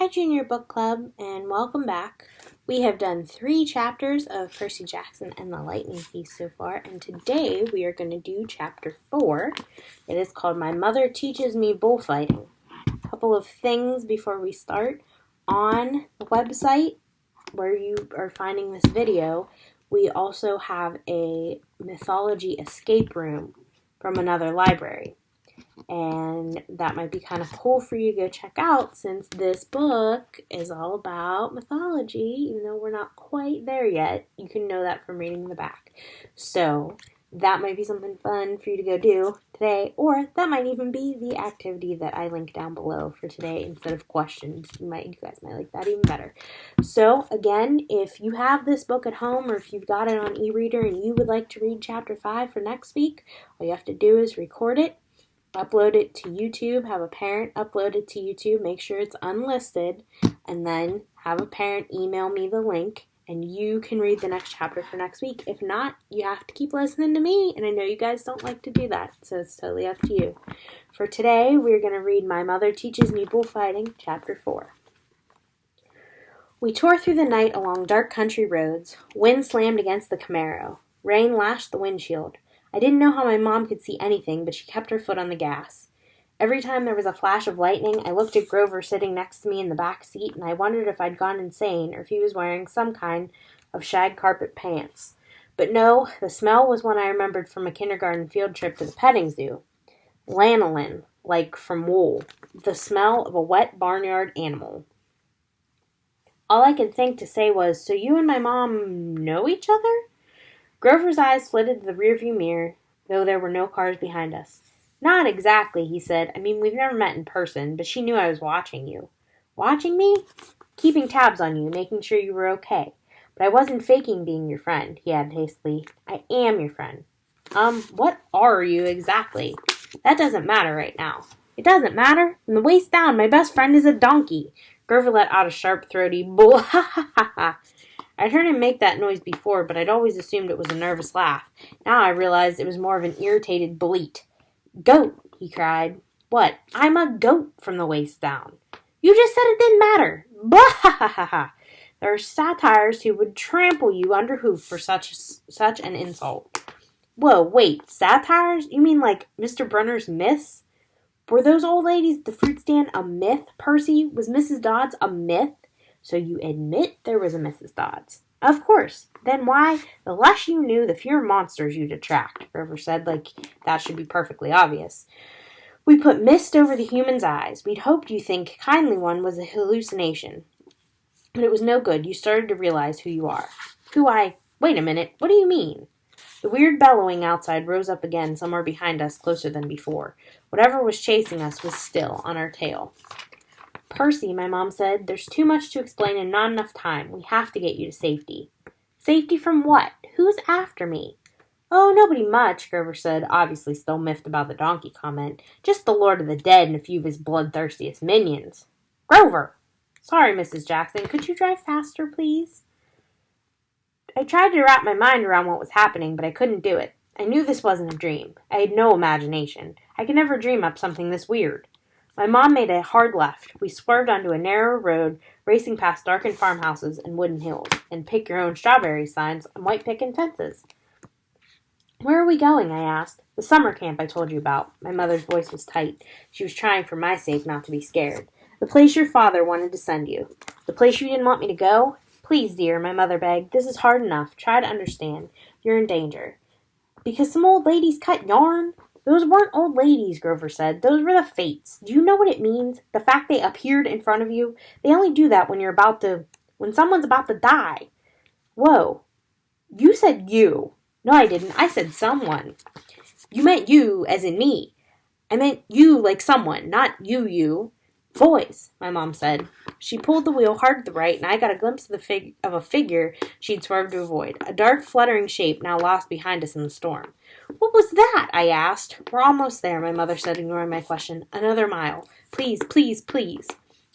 Hi Junior Book Club and welcome back. We have done 3 chapters of Percy Jackson and the Lightning Thief so far, and today we are going to do chapter 4. It is called My Mother Teaches Me Bullfighting. A couple of things before we start. On the website where you are finding this video, we also have a mythology escape room from another library. And that might be kind of cool for you to go check out, since this book is all about mythology, even though we're not quite there yet. You can know that from reading the back. So that might be something fun for you to go do today, or that might even be the activity that I link down below for today instead of questions. You guys might like that even better. So again, if you have this book at home, or if you've got it on e-reader and you would like to read chapter 5 for next week, all you have to do is record it, upload it to YouTube, have a parent upload it to YouTube, make sure it's unlisted, and then have a parent email me the link, and you can read the next chapter for next week. If not, you have to keep listening to me, and I know you guys don't like to do that, so it's totally up to you. For today, we're going to read My Mother Teaches Me Bullfighting, Chapter 4. We tore through the night along dark country roads. Wind slammed against the Camaro. Rain lashed the windshield. I didn't know how my mom could see anything, but she kept her foot on the gas. Every time there was a flash of lightning, I looked at Grover sitting next to me in the back seat, and I wondered if I'd gone insane or if he was wearing some kind of shag carpet pants. But no, the smell was one I remembered from a kindergarten field trip to the petting zoo. Lanolin, like from wool. The smell of a wet barnyard animal. All I could think to say was, "So you and my mom know each other?" Grover's eyes flitted to the rearview mirror, though there were no cars behind us. "Not exactly," he said. "I mean, we've never met in person, but she knew I was watching you." "Watching me?" "Keeping tabs on you, making sure you were okay. But I wasn't faking being your friend," he added hastily. "I am your friend." What are you exactly?" "That doesn't matter right now." "It doesn't matter? From the waist down, my best friend is a donkey." Grover let out a sharp, throaty bull ha ha ha ha. I'd heard him make that noise before, but I'd always assumed it was a nervous laugh. Now I realized it was more of an irritated bleat. "Goat," he cried. "What? I'm a goat from the waist down." "You just said it didn't matter." Blah ha ha ha ha. "There are satires who would trample you under hoof for such an insult." "Whoa, wait, satires? You mean like Mr. Brunner's myths?" "Were those old ladies at the fruit stand a myth, Percy? Was Mrs. Dodds a myth?" "So you admit there was a Mrs. Dodds?" "Of course. Then why, the less you knew, the fewer monsters you'd attract," Grover said, like that should be perfectly obvious. "We put mist over the human's eyes. We'd hoped you think Kindly One was a hallucination. But it was no good. You started to realize who you are." Wait a minute, what do you mean?" The weird bellowing outside rose up again somewhere behind us, closer than before. Whatever was chasing us was still on our tail. "Percy," my mom said, "there's too much to explain and not enough time. We have to get you to safety." "Safety from what? Who's after me?" "Oh, nobody much," Grover said, obviously still miffed about the donkey comment. "Just the Lord of the Dead and a few of his bloodthirstiest minions." "Grover!" "Sorry, Mrs. Jackson. Could you drive faster, please?" I tried to wrap my mind around what was happening, but I couldn't do it. I knew this wasn't a dream. I had no imagination. I could never dream up something this weird. My mom made a hard left. We swerved onto a narrow road, racing past darkened farmhouses and wooden hills, and pick-your-own-strawberry signs and white picket fences. "Where are we going?" I asked. "The summer camp I told you about." My mother's voice was tight. She was trying for my sake not to be scared. "The place your father wanted to send you." "The place you didn't want me to go?" "Please, dear," my mother begged. "This is hard enough. Try to understand. You're in danger." "Because some old ladies cut yarn?" "Those weren't old ladies," Grover said. "Those were the fates. Do you know what it means? The fact they appeared in front of you? They only do that when someone's about to die." "Whoa. You said you." "No, I didn't. I said someone." "You meant you, as in me." "I meant you like someone, not you. "Boys," my mom said. She pulled the wheel hard to the right, and I got a glimpse of a figure she'd swerved to avoid, a dark, fluttering shape now lost behind us in the storm. "What was that?" I asked. "We're almost there," my mother said, ignoring my question. "Another mile. Please, please, please."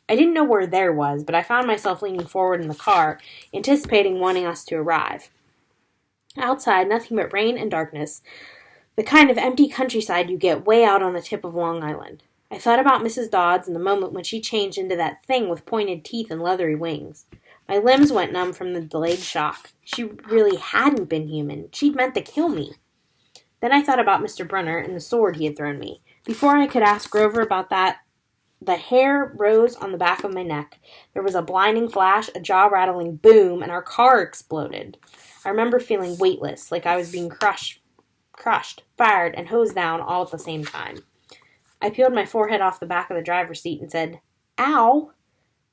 I didn't know where there was, but I found myself leaning forward in the car, anticipating wanting us to arrive. Outside, nothing but rain and darkness, the kind of empty countryside you get way out on the tip of Long Island. I thought about Mrs. Dodds and the moment when she changed into that thing with pointed teeth and leathery wings. My limbs went numb from the delayed shock. She really hadn't been human. She'd meant to kill me. Then I thought about Mr. Brunner and the sword he had thrown me. Before I could ask Grover about that, the hair rose on the back of my neck. There was a blinding flash, a jaw-rattling boom, and our car exploded. I remember feeling weightless, like I was being crushed, fired, and hosed down all at the same time. I peeled my forehead off the back of the driver's seat and said, "Ow!"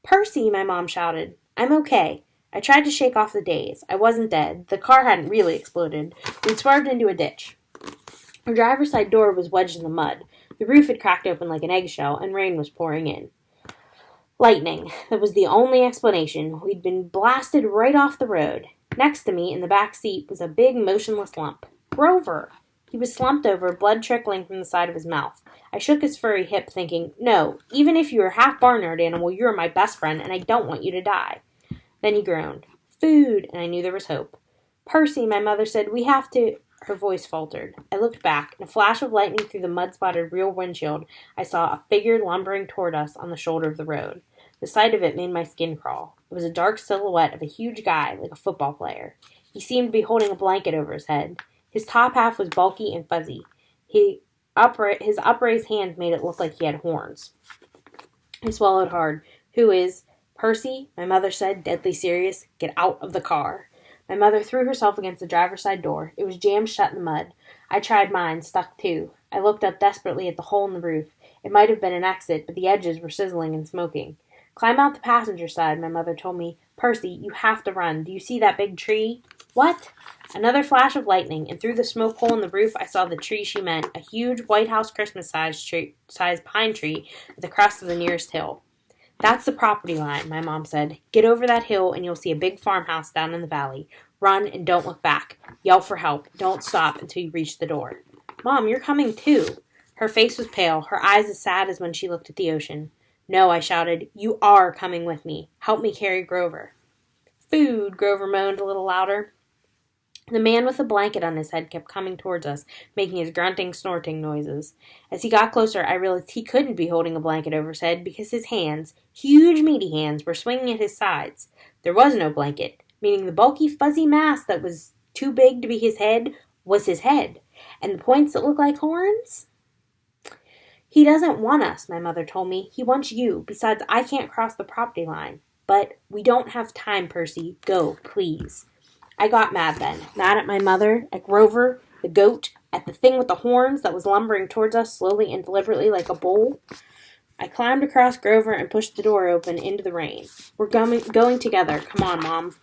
"Percy," my mom shouted. "I'm okay." I tried to shake off the daze. I wasn't dead. The car hadn't really exploded. We'd swerved into a ditch. Our driver's side door was wedged in the mud. The roof had cracked open like an eggshell, and rain was pouring in. Lightning. That was the only explanation. We'd been blasted right off the road. Next to me, in the back seat, was a big, motionless lump. Grover! He was slumped over, blood trickling from the side of his mouth. I shook his furry hip, thinking, "No, even if you are half barnyard animal, you are my best friend, and I don't want you to die." Then he groaned. "Food," and I knew there was hope. "Percy," my mother said, "we have to—" Her voice faltered. I looked back. In a flash of lightning through the mud-spotted rear windshield, I saw a figure lumbering toward us on the shoulder of the road. The sight of it made my skin crawl. It was a dark silhouette of a huge guy, like a football player. He seemed to be holding a blanket over his head. His top half was bulky and fuzzy. His upraised hand made it look like he had horns. I swallowed hard. "Who is—" "Percy," my mother said, deadly serious. "Get out of the car." My mother threw herself against the driver's side door. It was jammed shut in the mud. I tried mine, stuck too. I looked up desperately at the hole in the roof. It might have been an exit, but the edges were sizzling and smoking. "Climb out the passenger side," my mother told me. "Percy, you have to run. Do you see that big tree?" "What?" Another flash of lightning, and through the smoke hole in the roof I saw the tree she meant, a huge White House Christmas-sized pine tree at the crest of the nearest hill. "That's the property line," my mom said. "Get over that hill and you'll see a big farmhouse down in the valley. Run and don't look back. Yell for help. Don't stop until you reach the door." "Mom, you're coming too." Her face was pale, her eyes as sad as when she looked at the ocean. "No," I shouted. "You are coming with me. Help me carry Grover." "Food," Grover moaned a little louder. The man with the blanket on his head kept coming towards us, making his grunting, snorting noises. As he got closer, I realized he couldn't be holding a blanket over his head because his hands, huge meaty hands, were swinging at his sides. There was no blanket, meaning the bulky, fuzzy mass that was too big to be his head was his head, and the points that looked like horns? "He doesn't want us," my mother told me. "He wants you. Besides, I can't cross the property line." "But we don't have time, Percy. Go, please." I got mad then. Mad at my mother, at Grover, the goat, at the thing with the horns that was lumbering towards us slowly and deliberately like a bull. I climbed across Grover and pushed the door open into the rain. "We're going together. Come on, Mom."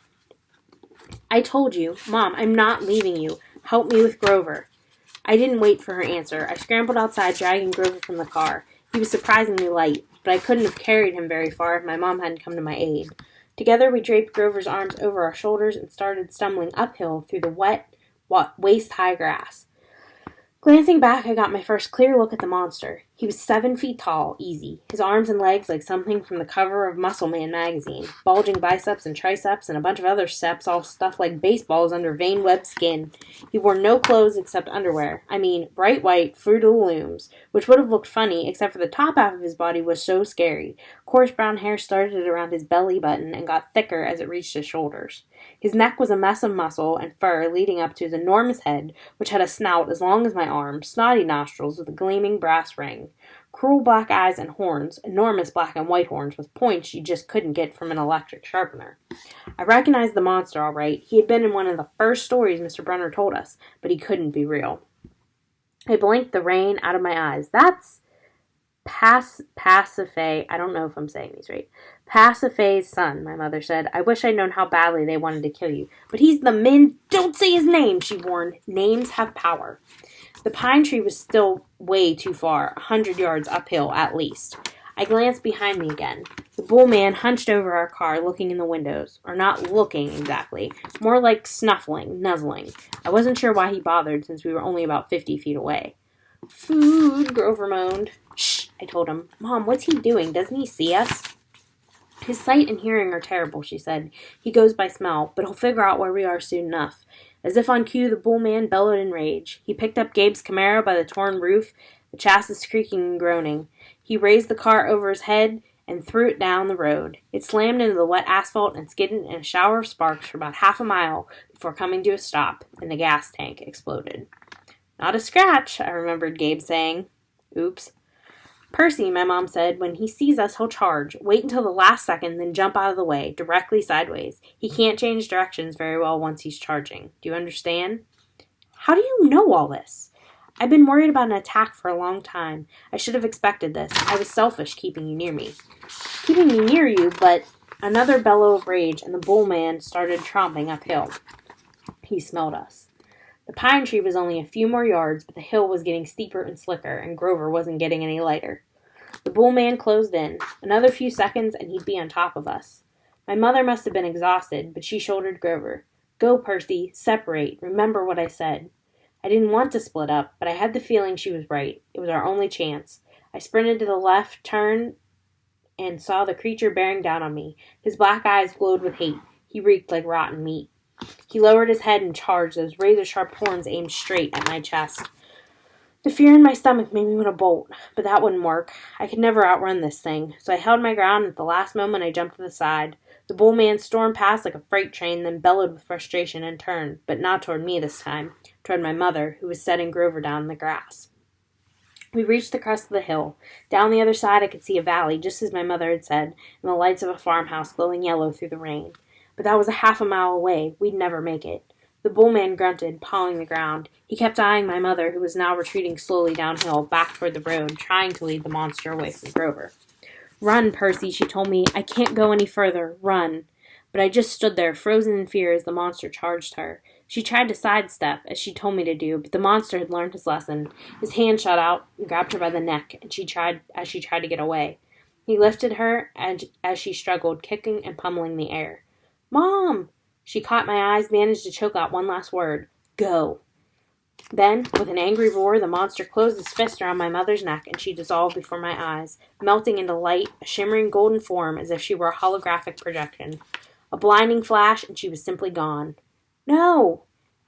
"I told you. Mom, I'm not leaving you. Help me with Grover." I didn't wait for her answer. I scrambled outside, dragging Grover from the car. He was surprisingly light, but I couldn't have carried him very far if my mom hadn't come to my aid. Together we draped Grover's arms over our shoulders and started stumbling uphill through the wet, waist-high grass. Glancing back, I got my first clear look at the monster. He was 7 feet tall, easy, his arms and legs like something from the cover of Muscle Man magazine, bulging biceps and triceps and a bunch of other steps all stuffed like baseballs under vein-webbed skin. He wore no clothes except underwear. I mean, bright white Fruit of the Looms, which would have looked funny except for the top half of his body was so scary. Coarse brown hair started around his belly button and got thicker as it reached his shoulders. His neck was a mess of muscle and fur leading up to his enormous head, which had a snout as long as my arm, snotty nostrils with a gleaming brass ring, cruel black eyes and horns, enormous black and white horns with points you just couldn't get from an electric sharpener. I recognized the monster all right. He had been in one of the first stories Mr. Brunner told us, but he couldn't be real. I blinked the rain out of my eyes. "That's Pasiphae, I don't know if I'm saying these right. Pasiphae's son," my mother said. "I wish I'd known how badly they wanted to kill you. But he's the Don't say his name," she warned. "Names have power." The pine tree was still way too far, 100 yards uphill at least. I glanced behind me again. The bull man hunched over our car, looking in the windows. Or not looking, exactly. More like snuffling, nuzzling. I wasn't sure why he bothered, since we were only about 50 feet away. "Food," Grover moaned. "Shh," I told him. "Mom, what's he doing? Doesn't he see us?" "His sight and hearing are terrible," she said. "He goes by smell, but he'll figure out where we are soon enough." As if on cue, the bull man bellowed in rage. He picked up Gabe's Camaro by the torn roof, the chassis creaking and groaning. He raised the car over his head and threw it down the road. It slammed into the wet asphalt and skidded in a shower of sparks for about half a mile before coming to a stop, and the gas tank exploded. "Not a scratch," I remembered Gabe saying. Oops. "Percy," my mom said, "when he sees us, he'll charge. Wait until the last second, then jump out of the way, directly sideways. He can't change directions very well once he's charging. Do you understand?" "How do you know all this?" "I've been worried about an attack for a long time. I should have expected this. I was selfish keeping you near me." "Keeping me near you, but—" Another bellow of rage, and the bull man started tromping uphill. He smelled us. The pine tree was only a few more yards, but the hill was getting steeper and slicker, and Grover wasn't getting any lighter. The bull man closed in. Another few seconds, and he'd be on top of us. My mother must have been exhausted, but she shouldered Grover. "Go, Percy. Separate. Remember what I said." I didn't want to split up, but I had the feeling she was right. It was our only chance. I sprinted to the left, turned, and saw the creature bearing down on me. His black eyes glowed with hate. He reeked like rotten meat. He lowered his head and charged, those razor-sharp horns aimed straight at my chest. The fear in my stomach made me want to bolt, but that wouldn't work. I could never outrun this thing, so I held my ground, and at the last moment I jumped to the side. The bull man stormed past like a freight train, then bellowed with frustration and turned, but not toward me this time, toward my mother, who was setting Grover down in the grass. We reached the crest of the hill. Down the other side I could see a valley, just as my mother had said, and the lights of a farmhouse glowing yellow through the rain. But that was a half a mile away. We'd never make it. The bull man grunted, pawing the ground. He kept eyeing my mother, who was now retreating slowly downhill, back toward the road, trying to lead the monster away from Grover. "Run, Percy," she told me. "I can't go any further. Run." But I just stood there, frozen in fear as the monster charged her. She tried to sidestep, as she told me to do, but the monster had learned his lesson. His hand shot out and grabbed her by the neck, and she tried to get away. He lifted her as she struggled, kicking and pummeling the air. "Mom!" She caught my eyes, managed to choke out one last word. "Go." Then, with an angry roar, the monster closed his fist around my mother's neck, and she dissolved before my eyes, melting into light, a shimmering golden form as if she were a holographic projection. A blinding flash, and she was simply gone. "No!"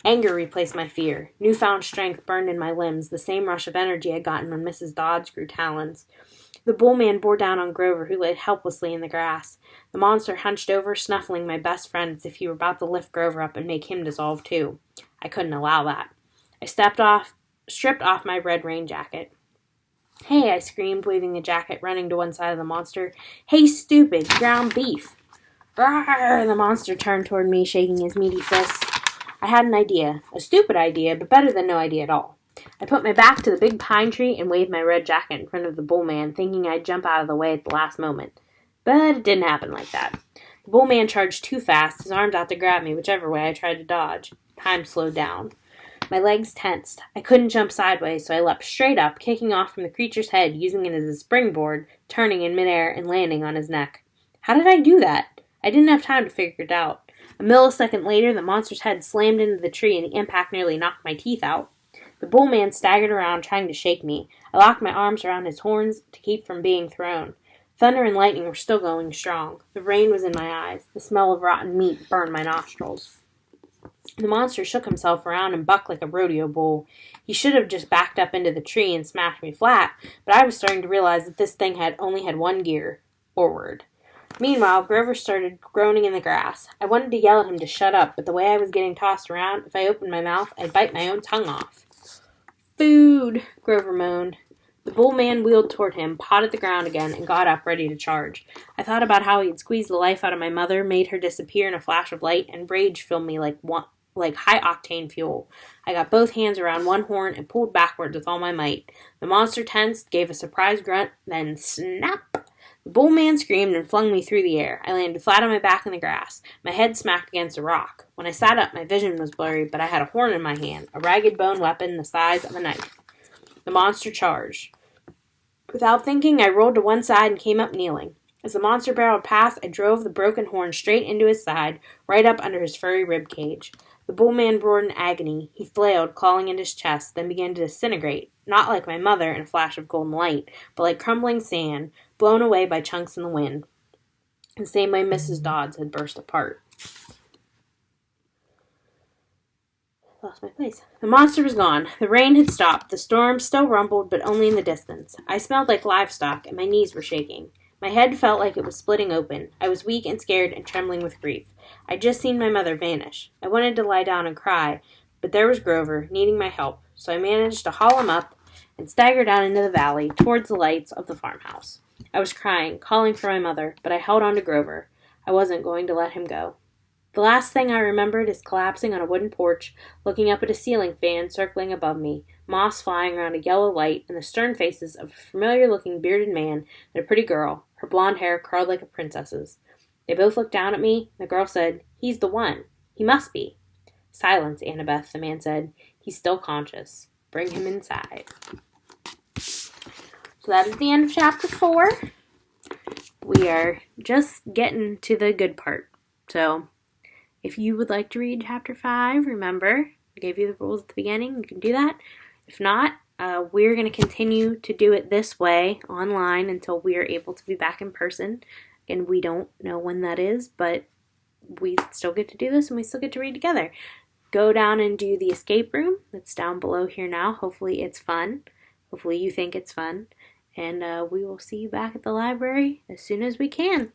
Anger replaced my fear. Newfound strength burned in my limbs, the same rush of energy I'd gotten when Mrs. Dodds grew talons. The bull man bore down on Grover, who lay helplessly in the grass. The monster hunched over, snuffling my best friend as if he were about to lift Grover up and make him dissolve too. I couldn't allow that. I stripped off my red rain jacket. "Hey," I screamed, waving the jacket, running to one side of the monster. "Hey, stupid, ground beef." "Rawr!" The monster turned toward me, shaking his meaty fists. I had an idea. A stupid idea, but better than no idea at all. I put my back to the big pine tree and waved my red jacket in front of the bull man, thinking I'd jump out of the way at the last moment. But it didn't happen like that. The bull man charged too fast, his arms out to grab me whichever way I tried to dodge. Time slowed down. My legs tensed. I couldn't jump sideways, so I leapt straight up, kicking off from the creature's head, using it as a springboard, turning in midair and landing on his neck. How did I do that? I didn't have time to figure it out. A millisecond later, the monster's head slammed into the tree, and the impact nearly knocked my teeth out. The bull man staggered around, trying to shake me. I locked my arms around his horns to keep from being thrown. Thunder and lightning were still going strong. The rain was in my eyes. The smell of rotten meat burned my nostrils. The monster shook himself around and bucked like a rodeo bull. He should have just backed up into the tree and smashed me flat, but I was starting to realize that this thing only had one gear, forward. Meanwhile, Grover started groaning in the grass. I wanted to yell at him to shut up, but the way I was getting tossed around, if I opened my mouth, I'd bite my own tongue off. "Food," Grover moaned. The bull man wheeled toward him, pawed at the ground again, and got up, ready to charge. I thought about how he'd squeezed the life out of my mother, made her disappear in a flash of light, and rage filled me like high-octane fuel. I got both hands around one horn and pulled backwards with all my might. The monster tensed, gave a surprised grunt, then snap! The bull man screamed and flung me through the air. I landed flat on my back in the grass. My head smacked against a rock. When I sat up, my vision was blurry, but I had a horn in my hand, a ragged bone weapon the size of a knife. The monster charged. Without thinking, I rolled to one side and came up kneeling. As the monster barreled past, I drove the broken horn straight into his side, right up under his furry rib cage. The bull man roared in agony. He flailed, clawing at his chest, then began to disintegrate, not like my mother in a flash of golden light, but like crumbling sand, blown away by chunks in the wind, the same way Mrs. Dodds had burst apart. Lost my place. The monster was gone. The rain had stopped. The storm still rumbled, but only in the distance. I smelled like livestock, and my knees were shaking. My head felt like it was splitting open. I was weak and scared and trembling with grief. I'd just seen my mother vanish. I wanted to lie down and cry, but there was Grover, needing my help, so I managed to haul him up and stagger down into the valley towards the lights of the farmhouse. I was crying, calling for my mother, but I held on to Grover. I wasn't going to let him go. The last thing I remembered is collapsing on a wooden porch, looking up at a ceiling fan circling above me, moss flying around a yellow light, and the stern faces of a familiar-looking bearded man and a pretty girl, her blonde hair curled like a princess's. They both looked down at me, and the girl said, "He's the one. He must be." "Silence, Annabeth," the man said. "He's still conscious. Bring him inside." So that is the end of chapter 4. We are just getting to the good part. So if you would like to read chapter 5, remember, I gave you the rules at the beginning. You can do that. If not, we're going to continue to do it this way online until we are able to be back in person. Again, we don't know when that is, but we still get to do this and we still get to read together. Go down and do the escape room. That's down below here now. Hopefully it's fun. Hopefully you think it's fun. And we will see you back at the library as soon as we can.